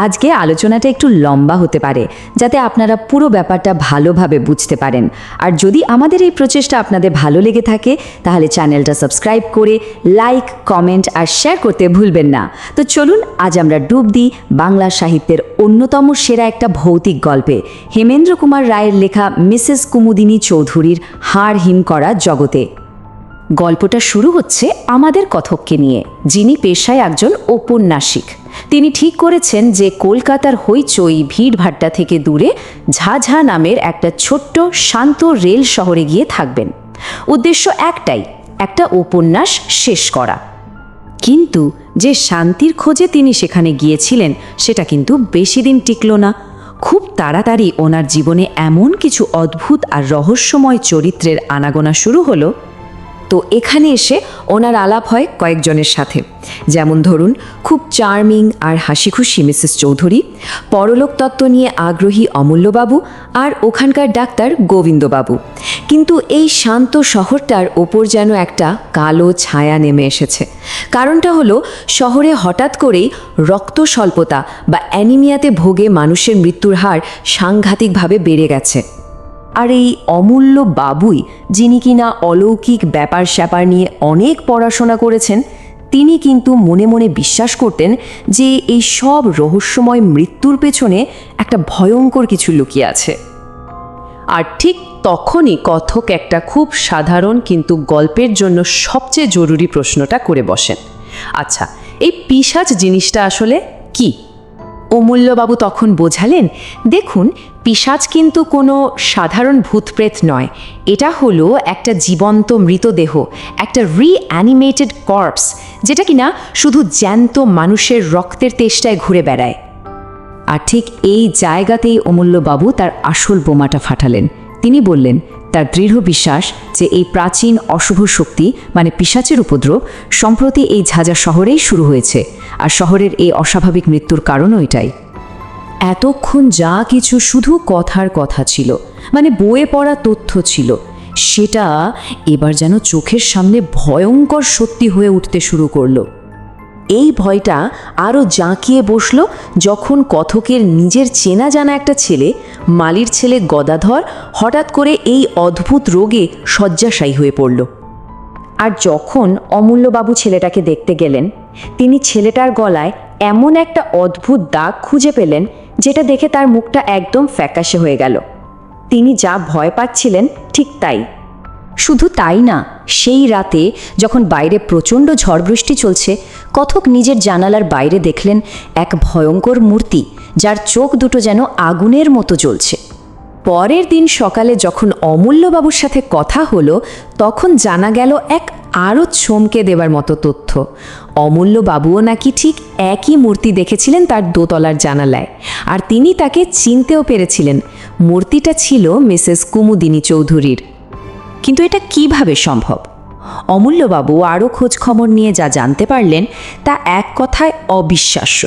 আজকে আলোচনাটা একটু লম্বা হতে পারে, যাতে আপনারা পুরো ব্যাপারটা ভালোভাবে বুঝতে পারেন। আর যদি আমাদের এই প্রচেষ্টা আপনাদের ভালো লেগে থাকে, তাহলে চ্যানেলটা সাবস্ক্রাইব করে লাইক, কমেন্ট আর শেয়ার করতে ভুলবেন না। তো চলুন আজ আমরা ডুব দিই বাংলা সাহিত্যের অন্যতম সেরা একটা ভৌতিক গল্পে, হেমেন্দ্র কুমার রায়ের লেখা মিসেস কুমুদিনী চৌধুরীর হাড় হিম করা জগতে। গল্পটা শুরু হচ্ছে আমাদের কথককে নিয়ে, যিনি পেশায় একজন ঔপন্যাসিক। তিনি ঠিক করেছেন যে কলকাতার হইচই ভিড়ভাট্টা থেকে দূরে ঝাঝা নামের একটা ছোট্ট শান্ত রেল শহরে গিয়ে থাকবেন। উদ্দেশ্য একটাই, একটা উপন্যাস শেষ করা। কিন্তু যে শান্তির খোঁজে তিনি সেখানে গিয়েছিলেন সেটা কিন্তু বেশি দিন টিকল না। খুব তাড়াতাড়ি ওনার জীবনে এমন কিছু অদ্ভুত আর রহস্যময় চরিত্রের আনাগোনা শুরু হলো। তো এখানে এসে ওনার আলাপ হয় কয়েকজনের সাথে, যেমন ধরুন খুব চার্মিং আর হাসিখুশি মিসেস চৌধুরী, পরলোক তত্ত্ব নিয়ে আগ্রহী অমূল্যবাবু আর ওখানকার ডাক্তার গোবিন্দবাবু। কিন্তু এই শান্ত শহরটার ওপর যেন একটা কালো ছায়া নেমে এসেছে। কারণটা হলো শহরে হঠাৎ করেই রক্ত স্বল্পতা বা অ্যানিমিয়াতে ভোগে মানুষের মৃত্যুর হার সাংঘাতিকভাবে বেড়ে গেছে। আর এই অমূল্য বাবুই, যিনি কিনা অলৌকিক ব্যাপার স্যাপার নিয়ে অনেক পড়াশোনা করেছেন, তিনি কিন্তু মনে মনে বিশ্বাস করতেন যে এই সব রহস্যময় মৃত্যুর পেছনে একটা ভয়ঙ্কর কিছু লুকিয়ে আছে। আর ঠিক তখনই কথক একটা খুব সাধারণ কিন্তু গল্পের জন্য সবচেয়ে জরুরি প্রশ্নটা করে বসেন, আচ্ছা এই পিশাচ জিনিসটা আসলে কি? অমূল্যবাবু তখন বোঝালেন, দেখুন পিশাচ কিন্তু কোনো সাধারণ ভূতপ্রেত নয়, এটা হলো একটা জীবন্ত মৃতদেহ, একটা রিঅ্যানিমেটেড কর্পস, যেটা কিনা শুধু জ্যান্ত মানুষের রক্তের তেষ্টায় ঘুরে বেড়ায়। আর ঠিক এই জায়গাতেই অমূল্যবাবু তার আসল বোমাটা ফাটালেন। তিনি বললেন তার দৃঢ় বিশ্বাস যে এই প্রাচীন অশুভ শক্তি মানে পিশাচের উপদ্রব সম্প্রতি এই ঝাঝা শহরেই শুরু হয়েছে, আর শহরের এই অস্বাভাবিক মৃত্যুর কারণও এটাই। এতক্ষণ যা কিছু শুধু কথার কথা ছিল, মানে বইয়ে পড়া তথ্য ছিল, সেটা এবার যেন চোখের সামনে ভয়ঙ্কর সত্যি হয়ে উঠতে শুরু করলো। এই ভয়টা আরও জাঁকিয়ে বসল যখন কথকের নিজের চেনা জানা একটা ছেলে, মালির ছেলে গদাধর, হঠাৎ করে এই অদ্ভুত রোগে শয্যাশায়ী হয়ে পড়ল। আর যখন অমূল্যবাবু ছেলেটাকে দেখতে গেলেন, তিনি ছেলেটার গলায় এমন একটা অদ্ভুত দাগ খুঁজে পেলেন যেটা দেখে তার মুখটা একদম ফ্যাকাশে হয়ে গেল। তিনি যা ভয় পাচ্ছিলেন ঠিক তাই। শুধু তাই না, সেই রাতে যখন বাইরে প্রচণ্ড ঝড় বৃষ্টি চলছে, কথক নিজের জানালার বাইরে দেখলেন এক ভয়ঙ্কর মূর্তি, যার চোখ দুটো যেন আগুনের মতো জ্বলছে। পরের দিন সকালে যখন অমূল্যবাবুর সাথে কথা হলো, তখন জানা গেল এক আরও চমকে দেবার মতো তথ্য। অমূল্যবাবুও নাকি ঠিক একই মূর্তি দেখেছিলেন তার দোতলার জানালায়, আর তিনি তাকে চিনতেও পেরেছিলেন। মূর্তিটা ছিল মিসেস কুমুদিনী চৌধুরীর। কিন্তু এটা কিভাবে সম্ভব? অমূল্যবাবু আরও খোঁজখবর নিয়ে যা জানতে পারলেন তা এক কথায় অবিশ্বাস্য।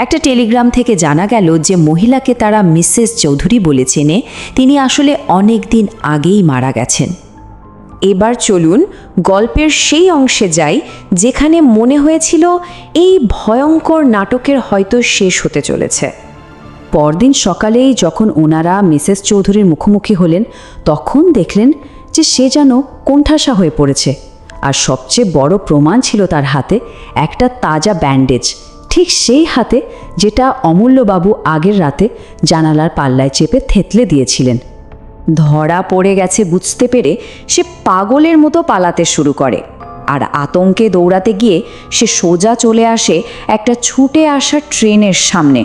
একটা টেলিগ্রাম থেকে জানা গেল যে মহিলাকে তারা মিসেস চৌধুরী বলে চেনে, তিনি আসলে অনেক দিন আগেই মারা গেছেন। এবার চলুন গল্পের সেই অংশে যাই যেখানে মনে হয়েছিল এই ভয়ঙ্কর নাটকের হয়তো শেষ হতে চলেছে। পরদিন সকালেই যখন ওনারা মিসেস চৌধুরীর মুখোমুখি হলেন, তখন দেখলেন যে সে যেন কোণঠাসা হয়ে পড়েছে। আর সবচেয়ে বড় প্রমাণ ছিল তার হাতে একটা তাজা ব্যান্ডেজ, ঠিক সেই হাতে যেটা অমূল্যবাবু আগের রাতে জানালার পাল্লায় চেপে থেতলে দিয়েছিলেন। ধরা পড়ে গেছে বুঝতে পেরে সে পাগলের মতো পালাতে শুরু করে, আর আতঙ্কে দৌড়াতে গিয়ে সে সোজা চলে আসে একটা ছুটে আসা ট্রেনের সামনে।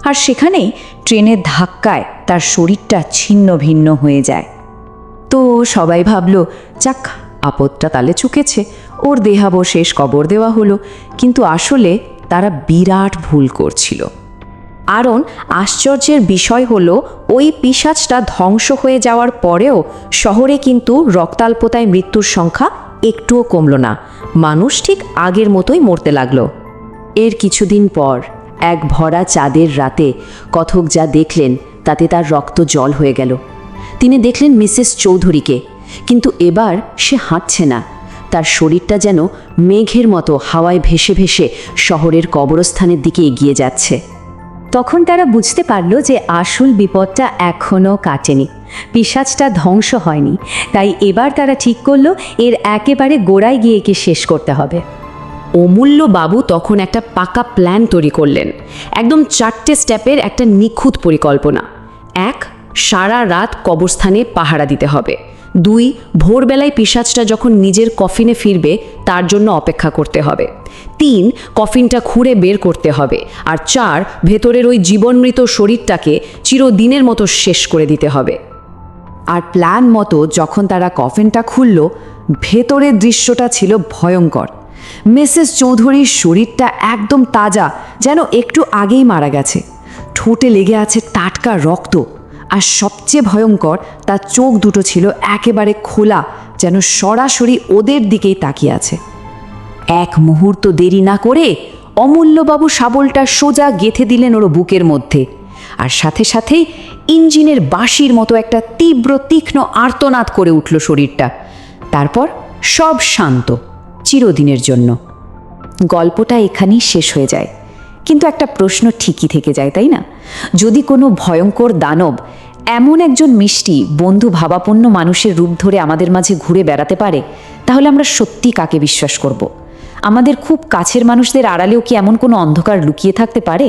আর সেখানেই ট্রেনের ধাক্কায় তার শরীরটা ছিন্ন ভিন্ন হয়ে যায়। তো সবাই ভাবল, যাক আপদটা তালে চুকেছে, ওর দেহাবশেষ কবর দেওয়া হলো। কিন্তু আসলে তারা বিরাট ভুল করছিল। কারণ আশ্চর্যের বিষয় হলো ওই পিশাচটা ধ্বংস হয়ে যাওয়ার পরেও শহরে কিন্তু রক্তাল্পতায় মৃত্যুর সংখ্যা একটুও কমল না। মানুষ ঠিক আগের মতোই মরতে লাগলো। এর কিছুদিন পর এক ভরা চাঁদের রাতে কথক যা দেখলেন তাতে তার রক্ত জল হয়ে গেল। তিনি দেখলেন মিসেস চৌধুরীকে, কিন্তু এবার সে হাঁটছে না। তার শরীরটা যেন মেঘের মতো হাওয়ায় ভেসে ভেসে শহরের কবরস্থানের দিকে এগিয়ে যাচ্ছে। তখন তারা বুঝতে পারল যে আসল বিপদটা এখনও কাটেনি, পিশাচটা ধ্বংস হয়নি। তাই এবার তারা ঠিক করলো এর একেবারে গোড়ায় গিয়ে একে শেষ করতে হবে। অমূল্য বাবু তখন একটা পাকা প্ল্যান তৈরি করলেন, একদম 4টে স্টেপের একটা নিখুঁত পরিকল্পনা। 1, সারা রাত কবরস্থানে পাহারা দিতে হবে। 2, ভোরবেলায় পিশাচটা যখন নিজের কফিনে ফিরবে তার জন্য অপেক্ষা করতে হবে। 3, কফিনটা খুঁড়ে বের করতে হবে। আর 4, ভেতরের ওই জীবনমৃত শরীরটাকে চিরদিনের মতো শেষ করে দিতে হবে। আর প্ল্যান মতো যখন তারা কফিনটা খুলল, ভেতরের দৃশ্যটা ছিল ভয়ঙ্কর। মিসেস চৌধুরীর শরীরটা একদম তাজা, যেন একটু আগেই মারা গেছে। ঠোঁটে লেগে আছে টাটকা রক্ত, আর সবচেয়ে ভয়ঙ্কর তার চোখ দুটো ছিল একেবারে খোলা, যেন সরাসরি ওদের দিকেই তাকিয়ে আছে। এক মুহূর্ত দেরি না করে অমূল্যবাবু শাবলটা সোজা গেঁথে দিলেন ওর বুকের মধ্যে, আর সাথে সাথেই ইঞ্জিনের বাঁশির মতো একটা তীব্র তীক্ষ্ণ আর্তনাদ করে উঠল শরীরটা। তারপর সব শান্ত, চিরদিনের জন্য। গল্পটা এখানেই শেষ হয়ে যায়, কিন্তু একটা প্রশ্ন ঠিকই থেকে যায়, তাই না? যদি কোনো ভয়ঙ্কর দানব এমন একজন মিষ্টি বন্ধু ভাবাপন্ন মানুষের রূপ ধরে আমাদের মাঝে ঘুরে বেড়াতে পারে, তাহলে আমরা সত্যি কাকে বিশ্বাস করব? আমাদের খুব কাছের মানুষদের আড়ালেও কি এমন কোনো অন্ধকার লুকিয়ে থাকতে পারে?